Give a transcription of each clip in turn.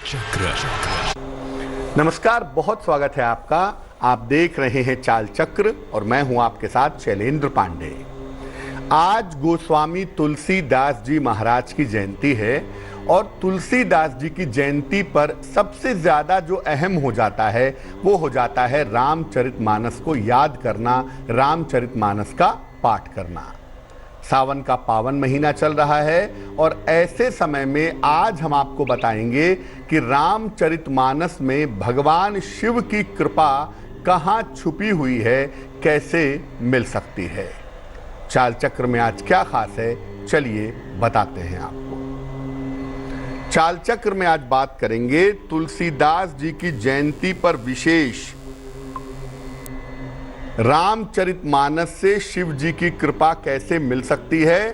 चक्र। नमस्कार, बहुत स्वागत है आपका। आप देख रहे हैं चाल चक्र और मैं हूं आपके साथ शैलेंद्र पांडे। आज गोस्वामी तुलसीदास जी महाराज की जयंती है और तुलसीदास जी की जयंती पर सबसे ज्यादा जो अहम हो जाता है वो हो जाता है रामचरितमानस को याद करना, रामचरितमानस का पाठ करना। सावन का पावन महीना चल रहा है और ऐसे समय में आज हम आपको बताएंगे कि रामचरितमानस में भगवान शिव की कृपा कहाँ छुपी हुई है, कैसे मिल सकती है। चाल चक्र में आज क्या खास है, चलिए बताते हैं आपको। चाल चक्र में आज बात करेंगे तुलसीदास जी की जयंती पर विशेष रामचरितमानस से शिव जी की कृपा कैसे मिल सकती है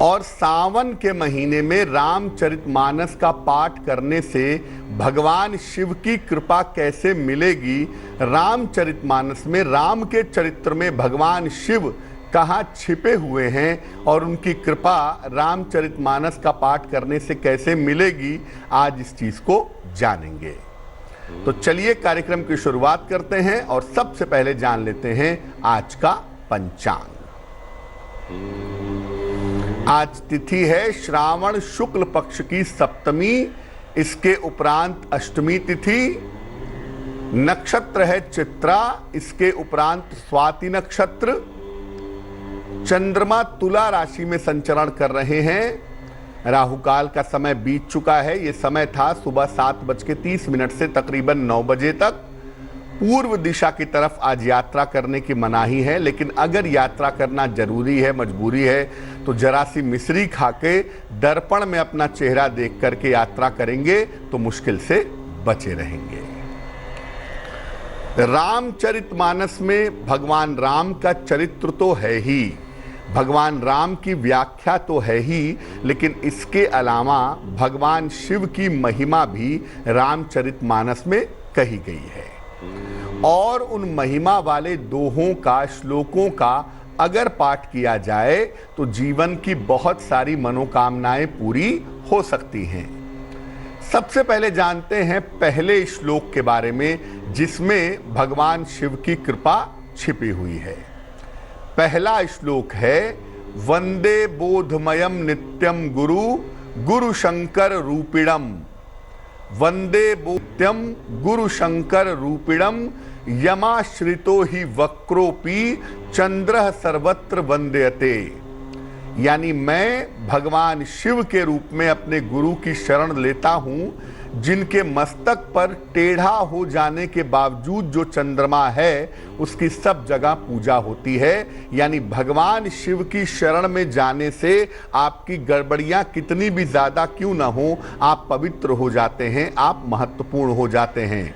और सावन के महीने में रामचरितमानस का पाठ करने से भगवान शिव की कृपा कैसे मिलेगी। रामचरितमानस में राम के चरित्र में भगवान शिव कहाँ छिपे हुए हैं और उनकी कृपा रामचरितमानस का पाठ करने से कैसे मिलेगी, आज इस चीज को जानेंगे। तो चलिए कार्यक्रम की शुरुआत करते हैं और सबसे पहले जान लेते हैं आज का पंचांग। आज तिथि है श्रावण शुक्ल पक्ष की सप्तमी, इसके उपरांत अष्टमी तिथि। नक्षत्र है चित्रा, इसके उपरांत स्वाति नक्षत्र। चंद्रमा तुला राशि में संचरण कर रहे हैं। राहु काल का समय बीत चुका है। ये समय था सुबह 7:30 से तकरीबन 9 बजे तक। पूर्व दिशा की तरफ आज यात्रा करने की मनाही है, लेकिन अगर यात्रा करना जरूरी है, मजबूरी है, तो जरा सी मिश्री खाके दर्पण में अपना चेहरा देख करके यात्रा करेंगे तो मुश्किल से बचे रहेंगे। रामचरितमानस में भगवान राम का चरित्र तो है ही, भगवान राम की व्याख्या तो है ही, लेकिन इसके अलावा भगवान शिव की महिमा भी रामचरितमानस में कही गई है। और उन महिमा वाले दोहों का, श्लोकों का अगर पाठ किया जाए तो जीवन की बहुत सारी मनोकामनाएं पूरी हो सकती हैं। सबसे पहले जानते हैं पहले श्लोक के बारे में जिसमें भगवान शिव की कृपा छिपी हुई है। पहला श्लोक है वंदे बोधमयम नित्यम गुरु गुरु शंकर रूपिणम। वंदे बोध्यम गुरु शंकर रूपिणम यमाश्रितो ही वक्रोपी चंद्र सर्वत्र वंदयते। यानी मैं भगवान शिव के रूप में अपने गुरु की शरण लेता हूं, जिनके मस्तक पर टेढ़ा हो जाने के बावजूद जो चंद्रमा है उसकी सब जगह पूजा होती है। यानी भगवान शिव की शरण में जाने से आपकी गड़बड़ियां कितनी भी ज्यादा क्यों ना हो, आप पवित्र हो जाते हैं, आप महत्वपूर्ण हो जाते हैं।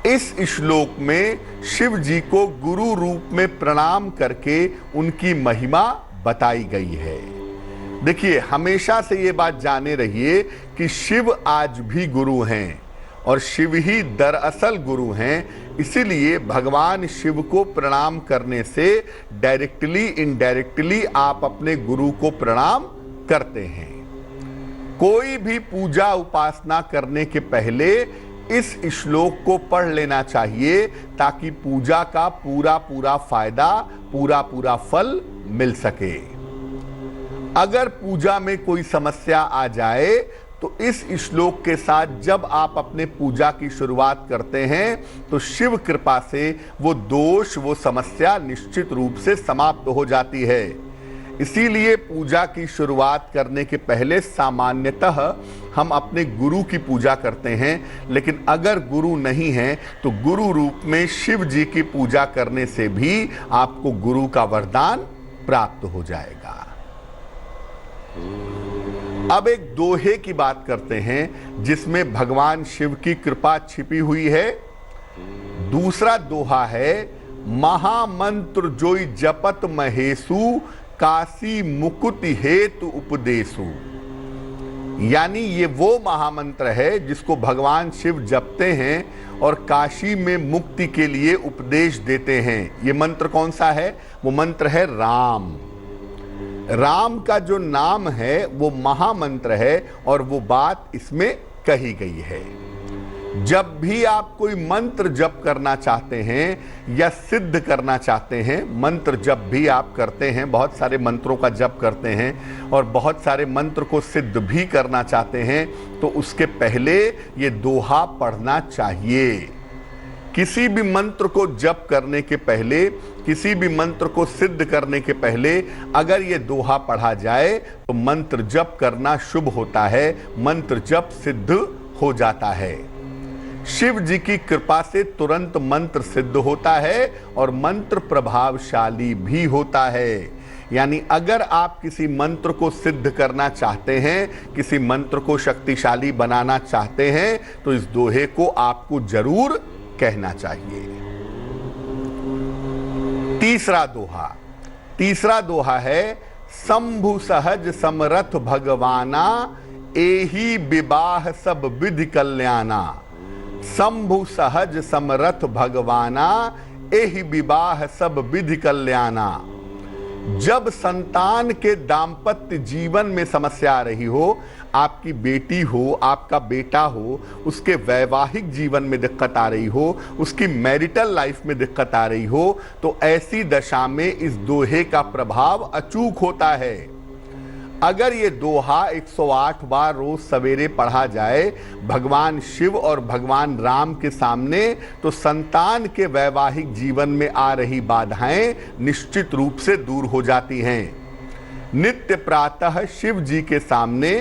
इस श्लोक में शिव जी को गुरु रूप में प्रणाम करके उनकी महिमा बताई गई है। देखिए, हमेशा से ये बात जाने रहिए कि शिव आज भी गुरु हैं और शिव ही दरअसल गुरु हैं। इसीलिए भगवान शिव को प्रणाम करने से डायरेक्टली इनडायरेक्टली आप अपने गुरु को प्रणाम करते हैं। कोई भी पूजा उपासना करने के पहले इस श्लोक को पढ़ लेना चाहिए ताकि पूजा का पूरा पूरा फायदा, पूरा पूरा फल मिल सके। अगर पूजा में कोई समस्या आ जाए तो इस श्लोक के साथ जब आप अपने पूजा की शुरुआत करते हैं तो शिव कृपा से वो दोष, वो समस्या निश्चित रूप से समाप्त हो जाती है। इसीलिए पूजा की शुरुआत करने के पहले सामान्यतः हम अपने गुरु की पूजा करते हैं, लेकिन अगर गुरु नहीं है तो गुरु रूप में शिव जी की पूजा करने से भी आपको गुरु का वरदान प्राप्त हो जाएगा। अब एक दोहे की बात करते हैं जिसमें भगवान शिव की कृपा छिपी हुई है। दूसरा दोहा है महामंत्र जोई जपत महेशु काशी मुकुट हेतु उपदेशु। यानी ये वो महामंत्र है जिसको भगवान शिव जपते हैं और काशी में मुक्ति के लिए उपदेश देते हैं। ये मंत्र कौन सा है? वो मंत्र है राम। राम का जो नाम है वो महामंत्र है और वो बात इसमें कही गई है। जब भी आप कोई मंत्र जप करना चाहते हैं या सिद्ध करना चाहते हैं, मंत्र जप भी आप करते हैं, बहुत सारे मंत्रों का जप करते हैं और बहुत सारे मंत्र को सिद्ध भी करना चाहते हैं, तो उसके पहले ये दोहा पढ़ना चाहिए। किसी भी मंत्र को जप करने के पहले, किसी भी मंत्र को सिद्ध करने के पहले अगर ये दोहा पढ़ा जाए तो मंत्र जप करना शुभ होता है, मंत्र जप सिद्ध हो जाता है। शिव जी की कृपा से तुरंत मंत्र सिद्ध होता है और मंत्र प्रभावशाली भी होता है। यानी अगर आप किसी मंत्र को सिद्ध करना चाहते हैं, किसी मंत्र को शक्तिशाली बनाना चाहते हैं, तो इस दोहे को आपको जरूर कहना चाहिए। तीसरा दोहा है शंभु सहज समरथ भगवाना, एही विवाह सब विधि कल्याणा। शंभु सहज समरथ भगवाना, एहि विवाह सब विधि कल्याणा। जब संतान के दाम्पत्य जीवन में समस्या आ रही हो, आपकी बेटी हो, आपका बेटा हो, उसके वैवाहिक जीवन में दिक्कत आ रही हो, उसकी मैरिटल लाइफ में दिक्कत आ रही हो, तो ऐसी दशा में इस दोहे का प्रभाव अचूक होता है। अगर ये दोहा 108 बार रोज सवेरे पढ़ा जाए भगवान शिव और भगवान राम के सामने, तो संतान के वैवाहिक जीवन में आ रही बाधाएं निश्चित रूप से दूर हो जाती हैं। नित्य प्रातः शिव जी के सामने,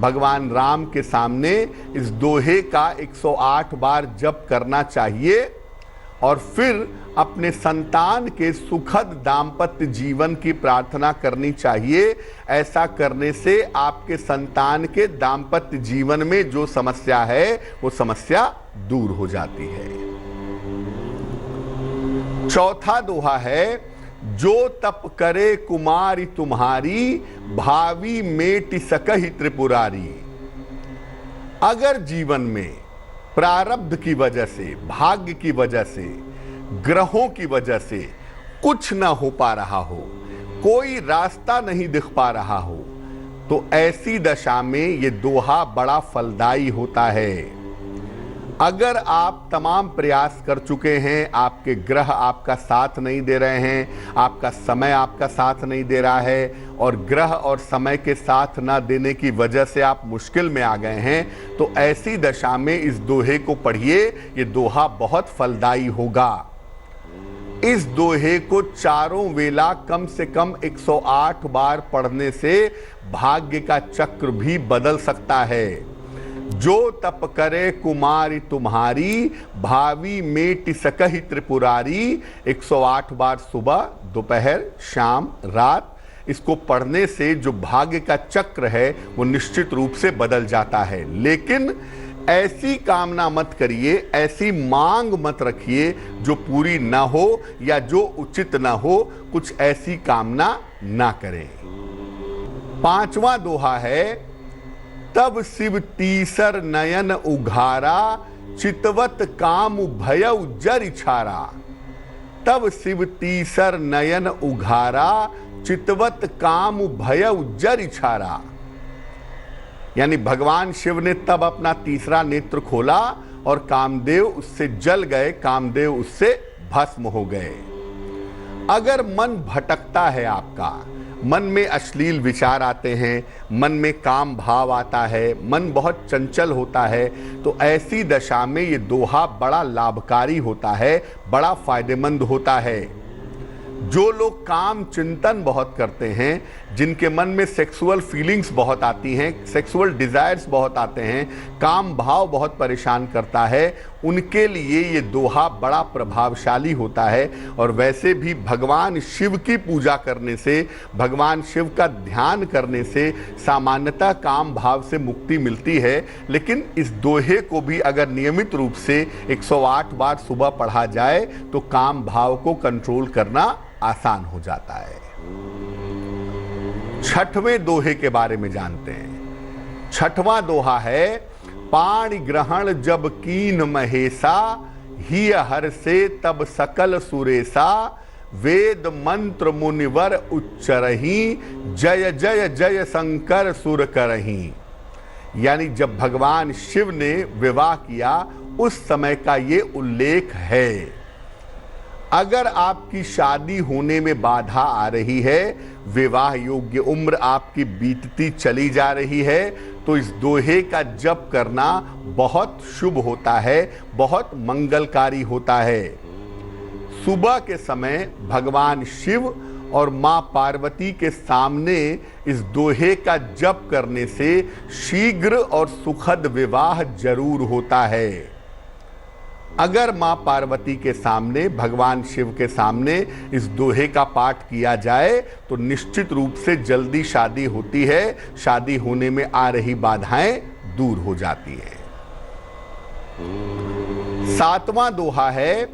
भगवान राम के सामने इस दोहे का 108 बार जप करना चाहिए और फिर अपने संतान के सुखद दाम्पत्य जीवन की प्रार्थना करनी चाहिए। ऐसा करने से आपके संतान के दाम्पत्य जीवन में जो समस्या है वो समस्या दूर हो जाती है। चौथा दोहा है जो तप करे कुमारी तुम्हारी, भावी मेटि सकहि त्रिपुरारी। अगर जीवन में प्रारब्ध की वजह से, भाग्य की वजह से, ग्रहों की वजह से कुछ ना हो पा रहा हो, कोई रास्ता नहीं दिख पा रहा हो, तो ऐसी दशा में ये दोहा बड़ा फलदायी होता है। अगर आप तमाम प्रयास कर चुके हैं, आपके ग्रह आपका साथ नहीं दे रहे हैं, आपका समय आपका साथ नहीं दे रहा है और ग्रह और समय के साथ ना देने की वजह से आप मुश्किल में आ गए हैं, तो ऐसी दशा में इस दोहे को पढ़िए। ये दोहा बहुत फलदायी होगा। इस दोहे को चारों वेला कम से कम 108 बार पढ़ने से भाग्य का चक्र भी बदल सकता है। जो तप करे कुमारी तुम्हारी, भावी मेटि सकहि त्रिपुरारी। 108 बार सुबह, दोपहर, शाम, रात इसको पढ़ने से जो भाग्य का चक्र है वो निश्चित रूप से बदल जाता है। लेकिन ऐसी कामना मत करिए, ऐसी मांग मत रखिए जो पूरी ना हो या जो उचित ना हो, कुछ ऐसी कामना ना करें। पांचवा दोहा है तब शिव तीसर नयन उघारा, चितवत काम भयउ जर छारा। तब शिव तीसर नयन उघारा, चितवत काम भयउ जर छारा। यानी भगवान शिव ने तब अपना तीसरा नेत्र खोला और कामदेव उससे जल गए, कामदेव उससे भस्म हो गए। अगर मन भटकता है आपका, मन में अश्लील विचार आते हैं, मन में काम भाव आता है, मन बहुत चंचल होता है, तो ऐसी दशा में ये दोहा बड़ा लाभकारी होता है, बड़ा फायदेमंद होता है। जो लोग काम चिंतन बहुत करते हैं, जिनके मन में सेक्सुअल फीलिंग्स बहुत आती हैं, सेक्सुअल डिजायर्स बहुत आते हैं, काम भाव बहुत परेशान करता है, उनके लिए ये दोहा बड़ा प्रभावशाली होता है। और वैसे भी भगवान शिव की पूजा करने से, भगवान शिव का ध्यान करने से सामान्यतः काम भाव से मुक्ति मिलती है। लेकिन इस दोहे को भी अगर नियमित रूप से 108 बार सुबह पढ़ा जाए तो काम भाव को कंट्रोल करना आसान हो जाता है। छठवें दोहे के बारे में जानते हैं। छठवां दोहा है पाणि ग्रहण जब कीन महेशा, हिय हर से तब सकल सुरेशा। वेद मंत्र मुनिवर उच्चरही, जय जय जय शंकर सुर करही। यानी जब भगवान शिव ने विवाह किया उस समय का ये उल्लेख है। अगर आपकी शादी होने में बाधा आ रही है, विवाह योग्य उम्र आपकी बीतती चली जा रही है, तो इस दोहे का जप करना बहुत शुभ होता है, बहुत मंगलकारी होता है। सुबह के समय भगवान शिव और मां पार्वती के सामने इस दोहे का जप करने से शीघ्र और सुखद विवाह जरूर होता है। अगर मां पार्वती के सामने, भगवान शिव के सामने इस दोहे का पाठ किया जाए तो निश्चित रूप से जल्दी शादी होती है, शादी होने में आ रही बाधाएं दूर हो जाती हैं। 7वां दोहा है,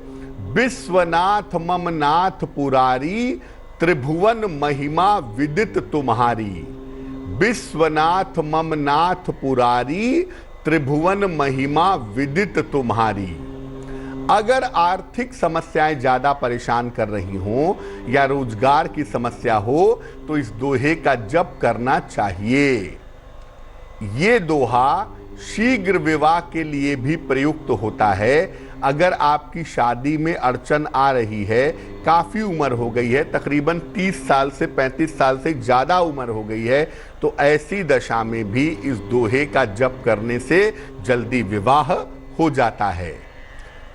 विश्वनाथ मम नाथ पुरारी, त्रिभुवन महिमा विदित तुम्हारी। विश्वनाथ मम नाथ पुरारी, त्रिभुवन महिमा विदित तुम्हारी। अगर आर्थिक समस्याएं ज्यादा परेशान कर रही हों या रोजगार की समस्या हो तो इस दोहे का जप करना चाहिए। ये दोहा शीघ्र विवाह के लिए भी प्रयुक्त होता है। अगर आपकी शादी में अड़चन आ रही है, काफी उम्र हो गई है, तकरीबन 30 साल से 35 साल से ज्यादा उम्र हो गई है, तो ऐसी दशा में भी इस दोहे का जप करने से जल्दी विवाह हो जाता है।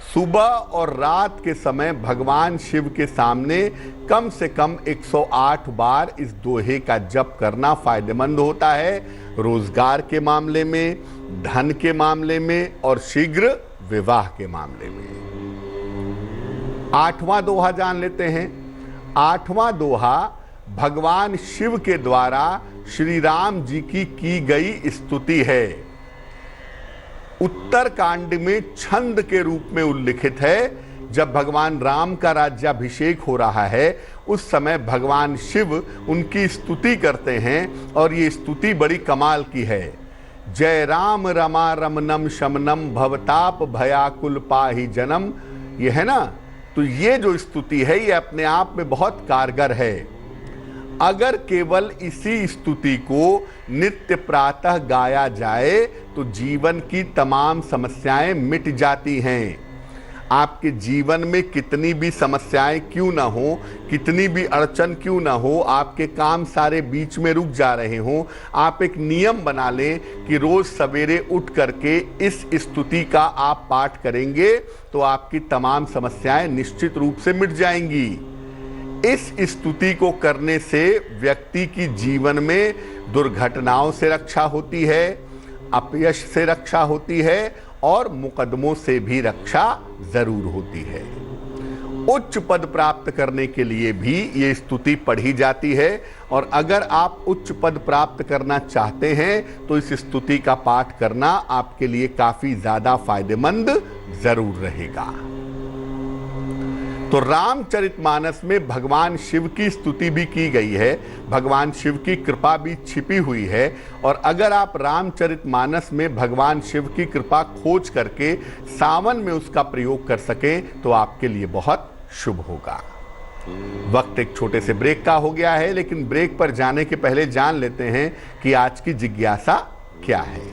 सुबह और रात के समय भगवान शिव के सामने कम से कम 108 बार इस दोहे का जप करना फायदेमंद होता है, रोजगार के मामले में, धन के मामले में और शीघ्र विवाह के मामले में। 8वां दोहा जान लेते हैं। 8वां दोहा भगवान शिव के द्वारा श्री राम जी की गई स्तुति है। उत्तर कांड में छंद के रूप में उल्लिखित है। जब भगवान राम का राज्याभिषेक हो रहा है उस समय भगवान शिव उनकी स्तुति करते हैं और ये स्तुति बड़ी कमाल की है। जय राम रमा रमनम शमनम भवताप भयाकुल पाहि जनम। ये है ना, तो ये जो स्तुति है ये अपने आप में बहुत कारगर है। अगर केवल इसी स्तुति को नित्य प्रातः गाया जाए तो जीवन की तमाम समस्याएं मिट जाती हैं। आपके जीवन में कितनी भी समस्याएं क्यों ना हो, कितनी भी अड़चन क्यों ना हो, आपके काम सारे बीच में रुक जा रहे हों, आप एक नियम बना लें कि रोज सवेरे उठ करके इस स्तुति का आप पाठ करेंगे तो आपकी तमाम समस्याएं निश्चित रूप से मिट जाएंगी। इस स्तुति को करने से व्यक्ति की जीवन में दुर्घटनाओं से रक्षा होती है, अपयश से रक्षा होती है और मुकदमों से भी रक्षा जरूर होती है। उच्च पद प्राप्त करने के लिए भी ये स्तुति पढ़ी जाती है और अगर आप उच्च पद प्राप्त करना चाहते हैं तो इस स्तुति का पाठ करना आपके लिए काफी ज्यादा फायदेमंद जरूर रहेगा। तो रामचरितमानस में भगवान शिव की स्तुति भी की गई है, भगवान शिव की कृपा भी छिपी हुई है और अगर आप रामचरितमानस में भगवान शिव की कृपा खोज करके सावन में उसका प्रयोग कर सकें तो आपके लिए बहुत शुभ होगा। वक्त एक छोटे से ब्रेक का हो गया है, लेकिन ब्रेक पर जाने के पहले जान लेते हैं कि आज की जिज्ञासा क्या है।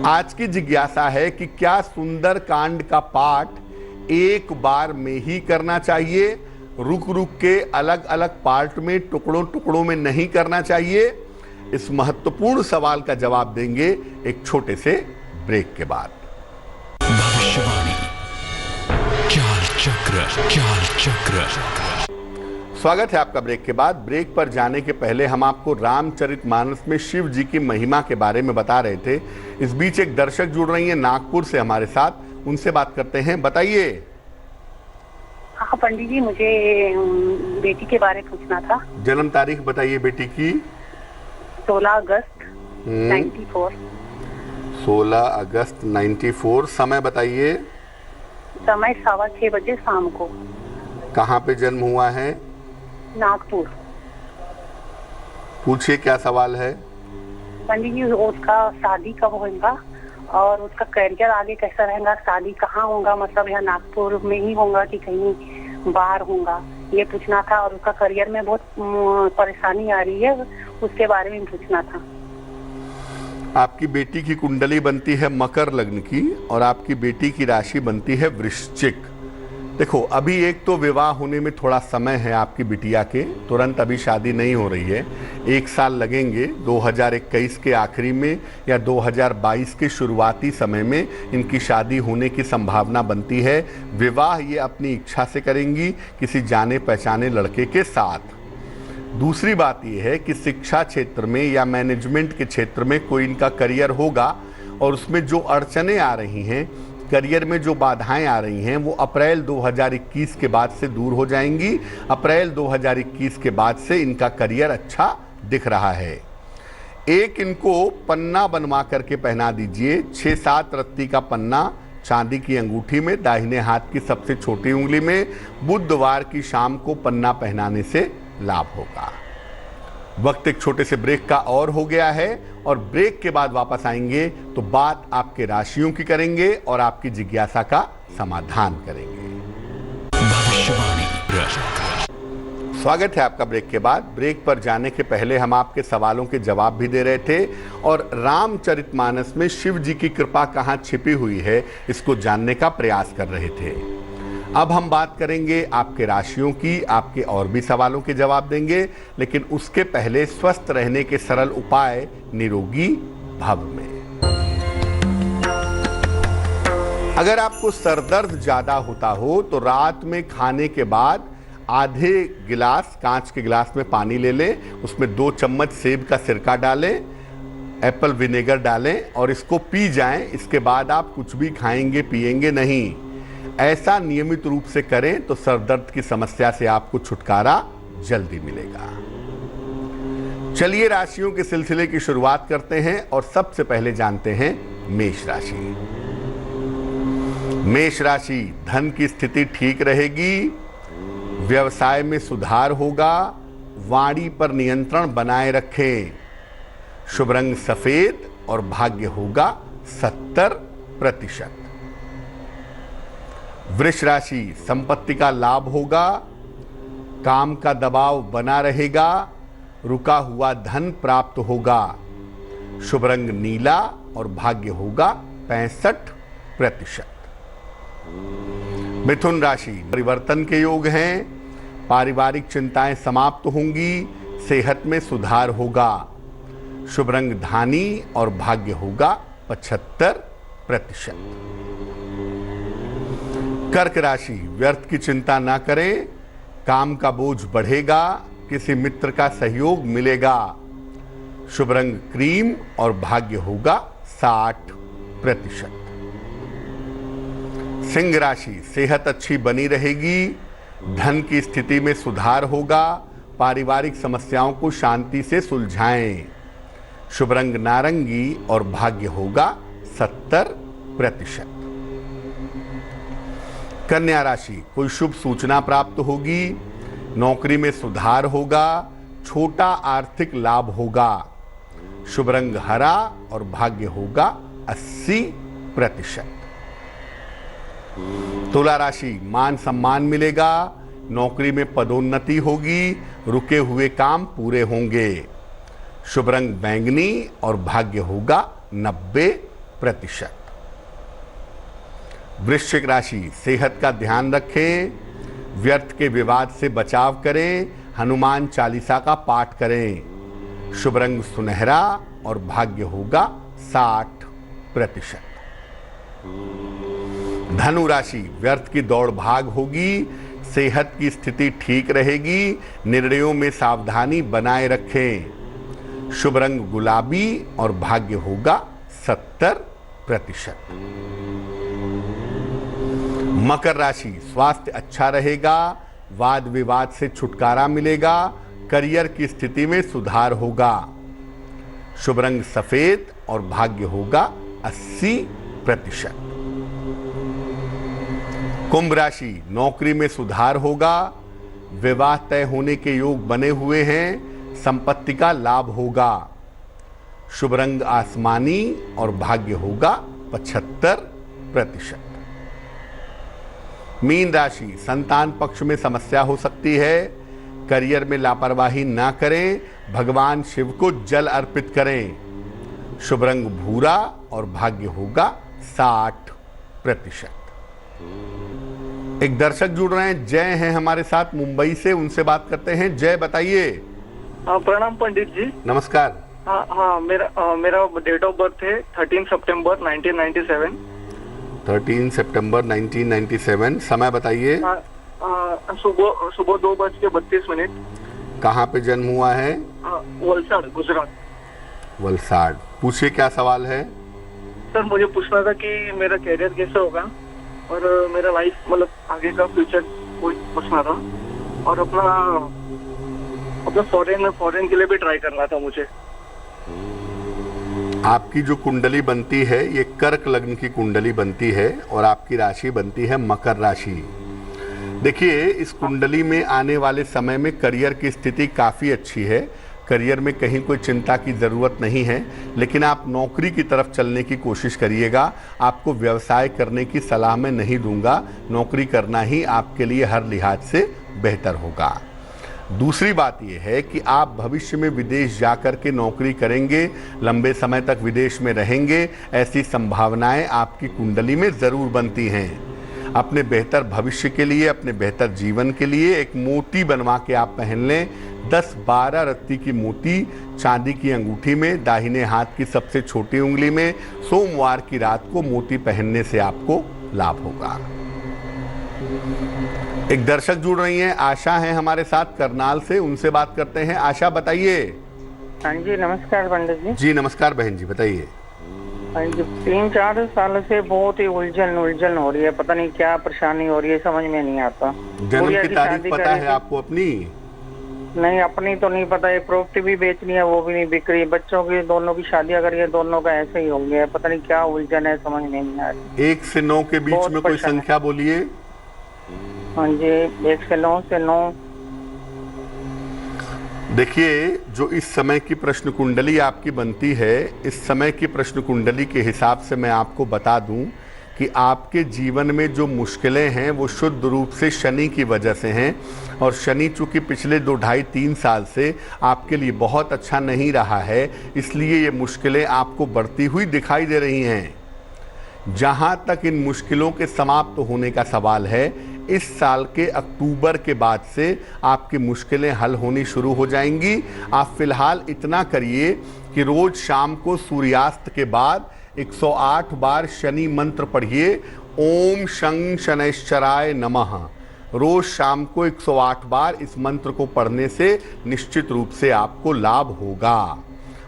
आज की जिज्ञासा है कि क्या सुंदर कांड का पाठ एक बार में ही करना चाहिए, रुक रुक के अलग अलग पार्ट में टुकड़ों टुकड़ों में नहीं करना चाहिए? इस महत्वपूर्ण सवाल का जवाब देंगे एक छोटे से ब्रेक के बाद। भविष्यवाणी चाल चक्र। स्वागत है आपका ब्रेक के बाद। ब्रेक पर जाने के पहले हम आपको रामचरितमानस में शिव जी की महिमा के बारे में बता रहे थे। इस बीच एक दर्शक जुड़ रही हैं नागपुर से हमारे साथ, उनसे बात करते हैं। बताइए। हाँ पंडित जी, मुझे बेटी के बारे में पूछना था। जन्म तारीख बताइए बेटी की। 16 अगस्त 94। 16 अगस्त 94। समय बताइए। समय 6:15 बजे शाम को। कहाँ पे जन्म हुआ है? नागपुर। पूछिए क्या सवाल है। पंडित जी, उसका शादी कब होगा और उसका करियर आगे कैसा रहेगा, शादी कहाँ होगा, मतलब यहाँ नागपुर में ही होगा कि कहीं बाहर होगा, ये पूछना था। और उसका करियर में बहुत परेशानी आ रही है, उसके बारे में पूछना था। आपकी बेटी की कुंडली बनती है मकर लग्न की और आपकी बेटी की राशि बनती है वृश्चिक। देखो, अभी एक तो विवाह होने में थोड़ा समय है आपकी बिटिया के, तुरंत अभी शादी नहीं हो रही है, 1 साल लगेंगे। 2021 के आखिरी में या 2022 के शुरुआती समय में इनकी शादी होने की संभावना बनती है। विवाह ये अपनी इच्छा से करेंगी किसी जाने पहचाने लड़के के साथ। दूसरी बात यह है कि शिक्षा क्षेत्र में या मैनेजमेंट के क्षेत्र में कोई इनका करियर होगा और उसमें जो अड़चनें आ रही हैं, करियर में जो बाधाएं आ रही हैं, वो अप्रैल 2021 के बाद से दूर हो जाएंगी। अप्रैल 2021 के बाद से इनका करियर अच्छा दिख रहा है। एक इनको पन्ना बनवा करके पहना दीजिए, 6-7 रत्ती का पन्ना चांदी की अंगूठी में, दाहिने हाथ की सबसे छोटी उंगली में। बुधवार की शाम को पन्ना पहनाने से लाभ होगा। वक्त एक छोटे से ब्रेक का और हो गया है और ब्रेक के बाद वापस आएंगे तो बात आपके राशियों की करेंगे और आपकी जिज्ञासा का समाधान करेंगे। भविष्यवाणी। स्वागत है आपका ब्रेक के बाद। ब्रेक पर जाने के पहले हम आपके सवालों के जवाब भी दे रहे थे और रामचरितमानस में शिव जी की कृपा कहाँ छिपी हुई है इसको जानने का प्रयास कर रहे थे। अब हम बात करेंगे आपके राशियों की, आपके और भी सवालों के जवाब देंगे, लेकिन उसके पहले स्वस्थ रहने के सरल उपाय निरोगी भव में। अगर आपको सरदर्द ज्यादा होता हो तो रात में खाने के बाद आधे गिलास कांच के गिलास में पानी ले लें, उसमें 2 चम्मच सेब का सिरका डालें, एप्पल विनेगर डालें और इसको पी जाएं। इसके बाद आप कुछ भी खाएंगे पिएंगे नहीं। ऐसा नियमित रूप से करें तो सरदर्द की समस्या से आपको छुटकारा जल्दी मिलेगा। चलिए राशियों के सिलसिले की शुरुआत करते हैं और सबसे पहले जानते हैं मेष राशि। मेष राशि, धन की स्थिति ठीक रहेगी, व्यवसाय में सुधार होगा, वाणी पर नियंत्रण बनाए रखें। शुभ रंग सफेद और भाग्य होगा 70%। वृष राशि, संपत्ति का लाभ होगा, काम का दबाव बना रहेगा, रुका हुआ धन प्राप्त होगा। शुभ रंग नीला और भाग्य होगा 65%। मिथुन राशि, परिवर्तन के योग हैं, पारिवारिक चिंताएं समाप्त होंगी, सेहत में सुधार होगा। शुभ रंग धानी और भाग्य होगा 75%। कर्क राशि, व्यर्थ की चिंता ना करें, काम का बोझ बढ़ेगा, किसी मित्र का सहयोग मिलेगा। शुभ रंग क्रीम और भाग्य होगा 60%। सिंह राशि, सेहत अच्छी बनी रहेगी, धन की स्थिति में सुधार होगा, पारिवारिक समस्याओं को शांति से सुलझाएं। शुभ रंग नारंगी और भाग्य होगा 70%। कन्या राशि, कोई शुभ सूचना प्राप्त होगी, नौकरी में सुधार होगा, छोटा आर्थिक लाभ होगा। शुभ रंग हरा और भाग्य होगा 80%। तुला राशि, मान सम्मान मिलेगा, नौकरी में पदोन्नति होगी, रुके हुए काम पूरे होंगे। शुभ रंग बैंगनी और भाग्य होगा 90%। वृश्चिक राशि, सेहत का ध्यान रखें, व्यर्थ के विवाद से बचाव करें, हनुमान चालीसा का पाठ करें। शुभ रंग सुनहरा और भाग्य होगा 60%। धनु राशि, व्यर्थ की दौड़ भाग होगी, सेहत की स्थिति ठीक रहेगी, निर्णयों में सावधानी बनाए रखें। शुभ रंग गुलाबी और भाग्य होगा 70%। मकर राशि, स्वास्थ्य अच्छा रहेगा, वाद विवाद से छुटकारा मिलेगा, करियर की स्थिति में सुधार होगा। शुभ रंग सफेद और भाग्य होगा 80%। कुंभ राशि, नौकरी में सुधार होगा, विवाह तय होने के योग बने हुए हैं, संपत्ति का लाभ होगा। शुभ रंग आसमानी और भाग्य होगा 75%। मीन राशि, संतान पक्ष में समस्या हो सकती है। करियर में लापरवाही ना करें। भगवान शिव को जल अर्पित करें। शुभ रंग भूरा और भाग्य होगा 60%। एक दर्शक जुड़ रहे हैं, जय हैं हमारे साथ मुंबई से, उनसे बात करते हैं। जय, बताइए। प्रणाम पंडित जी। नमस्कार। हाँ, मेरा डेट ऑफ बर्थ है 13 सितंबर 1997। 13 सितंबर 1997। समय बताइए। सुबह 2:32। कहाँ पे जन्म हुआ है? वलसाड़, गुजरात। वलसाड़। पूछिए, क्या सवाल है? सर, मुझे पूछना था कि मेरा कैरियर कैसे होगा और मेरा लाइफ मतलब आगे का फ्यूचर कोई पूछना था, और अपना फॉरेन के लिए भी ट्राई करना था मुझे। आपकी जो कुंडली बनती है ये कर्क लग्न की कुंडली बनती है और आपकी राशि बनती है मकर राशि। देखिए, इस कुंडली में आने वाले समय में करियर की स्थिति काफ़ी अच्छी है। करियर में कहीं कोई चिंता की ज़रूरत नहीं है, लेकिन आप नौकरी की तरफ चलने की कोशिश करिएगा। आपको व्यवसाय करने की सलाह मैं नहीं दूंगा। नौकरी करना ही आपके लिए हर लिहाज से बेहतर होगा। दूसरी बात यह है कि आप भविष्य में विदेश जाकर के नौकरी करेंगे, लंबे समय तक विदेश में रहेंगे, ऐसी संभावनाएं आपकी कुंडली में ज़रूर बनती हैं। अपने बेहतर भविष्य के लिए, अपने बेहतर जीवन के लिए एक मोती बनवा के आप पहन लें। 10-12 रत्ती की मोती चांदी की अंगूठी में, दाहिने हाथ की सबसे छोटी उंगली में, सोमवार की रात को मोती पहनने से आपको लाभ होगा। एक दर्शक जुड़ रही हैं, आशा है हमारे साथ करनाल से, उनसे बात करते हैं। आशा, बताइए। हाँ जी, नमस्कार पंडित जी। जी नमस्कार बहन जी, बताइए। हाँ जी, 3-4 साल से बहुत ही उलझन हो रही है। पता नहीं क्या परेशानी हो रही है, समझ में नहीं आता। जन्म की तारीख पता है आपको अपनी? नहीं, अपनी तो नहीं पता है। प्रॉपर्टी भी बेचनी है, वो भी नहीं बिक रही। बच्चों की दोनों की शादियां करी है, दोनों का ऐसे ही हो गया है। पता नहीं क्या उलझन है, समझ में नहीं आ रही। 1 से 9 के बीच में कोई संख्या बोलिए। हाँ जी, 1 से 9 से 9। देखिए, जो इस समय की प्रश्न कुंडली आपकी बनती है, इस समय की प्रश्न कुंडली के हिसाब से मैं आपको बता दूं कि आपके जीवन में जो मुश्किलें हैं वो शुद्ध रूप से शनि की वजह से हैं। और शनि चूँकि पिछले 2-2.5-3 साल से आपके लिए बहुत अच्छा नहीं रहा है, इसलिए ये मुश्किलें आपको बढ़ती हुई दिखाई दे रही हैं। जहाँ तक इन मुश्किलों के समाप्त होने का सवाल है, इस साल के अक्टूबर के बाद से आपकी मुश्किलें हल होनी शुरू हो जाएंगी। आप फिलहाल इतना करिए कि रोज शाम को सूर्यास्त के बाद 108 बार शनि मंत्र पढ़िए। ओम शं शनैश्चराय नमः। रोज शाम को 108 बार इस मंत्र को पढ़ने से निश्चित रूप से आपको लाभ होगा।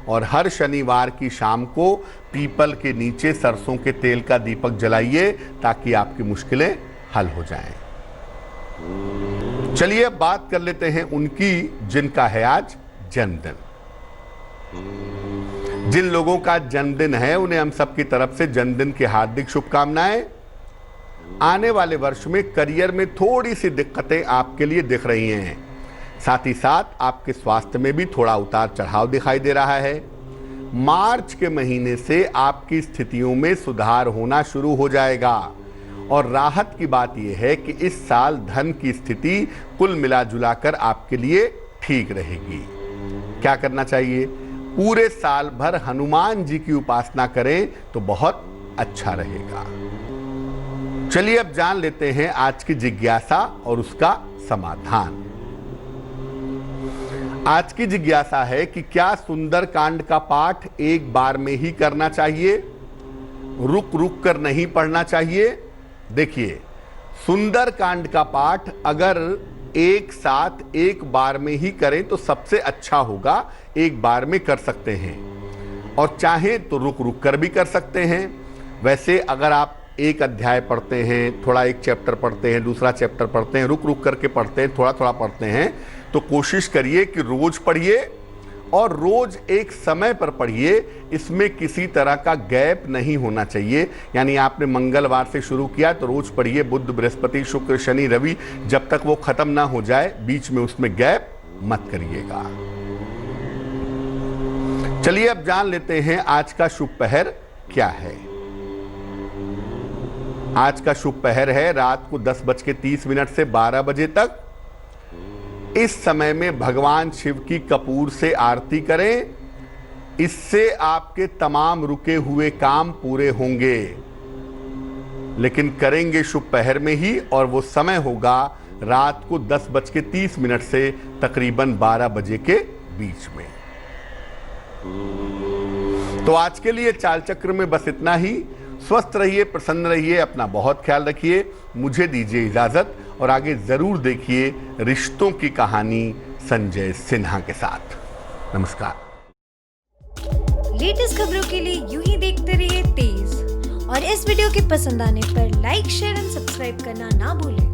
और हर शनिवार की शाम को पीपल के नीचे सरसों के तेल का दीपक जलाइए ताकि आपकी मुश्किलें हल हो जाएं। चलिए अब बात कर लेते हैं उनकी जिनका है आज जन्मदिन। जिन लोगों का जन्मदिन है उन्हें हम सबकी तरफ से जन्मदिन की हार्दिक शुभकामनाएं। आने वाले वर्ष में करियर में थोड़ी सी दिक्कतें आपके लिए दिख रही हैं, साथ ही साथ आपके स्वास्थ्य में भी थोड़ा उतार चढ़ाव दिखाई दे रहा है। मार्च के महीने से आपकी स्थितियों में सुधार होना शुरू हो जाएगा और राहत की बात यह है कि इस साल धन की स्थिति कुल मिलाजुलाकर आपके लिए ठीक रहेगी। क्या करना चाहिए? पूरे साल भर हनुमान जी की उपासना करें तो बहुत अच्छा रहेगा। चलिए अब जान लेते हैं आज की जिज्ञासा और उसका समाधान। आज की जिज्ञासा है कि क्या सुंदरकांड का पाठ एक बार में ही करना चाहिए, रुक रुक कर नहीं पढ़ना चाहिए? देखिए, सुंदरकांड का पाठ अगर एक साथ एक बार में ही करें तो सबसे अच्छा होगा। एक बार में कर सकते हैं और चाहें तो रुक रुक कर भी कर सकते हैं। वैसे अगर आप एक अध्याय पढ़ते हैं, थोड़ा एक चैप्टर पढ़ते हैं, दूसरा चैप्टर पढ़ते हैं, रुक रुक करके पढ़ते हैं, थोड़ा थोड़ा पढ़ते हैं, तो कोशिश करिए कि रोज पढ़िए और रोज एक समय पर पढ़िए। इसमें किसी तरह का गैप नहीं होना चाहिए। यानी आपने मंगलवार से शुरू किया तो रोज पढ़िए, बुध बृहस्पति शुक्र शनि रवि, जब तक वो खत्म ना हो जाए बीच में उसमें गैप मत करिएगा। चलिए अब जान लेते हैं आज का शुभ पहर क्या है। आज का शुभ पहर है रात को 10:30 से 12 बजे तक। इस समय में भगवान शिव की कपूर से आरती करें, इससे आपके तमाम रुके हुए काम पूरे होंगे, लेकिन करेंगे शुभ पहर में ही, और वो समय होगा रात को 10:30 से तकरीबन 12 बजे के बीच में। तो आज के लिए चाल चक्र में बस इतना ही। स्वस्थ रहिए, प्रसन्न रहिए, अपना बहुत ख्याल रखिए। मुझे दीजिए इजाजत और आगे जरूर देखिए रिश्तों की कहानी संजय सिन्हा के साथ। नमस्कार। लेटेस्ट खबरों के लिए यूं ही देखते रहिए तेज, और इस वीडियो के पसंद आने पर लाइक, शेयर एंड सब्सक्राइब करना ना भूलें।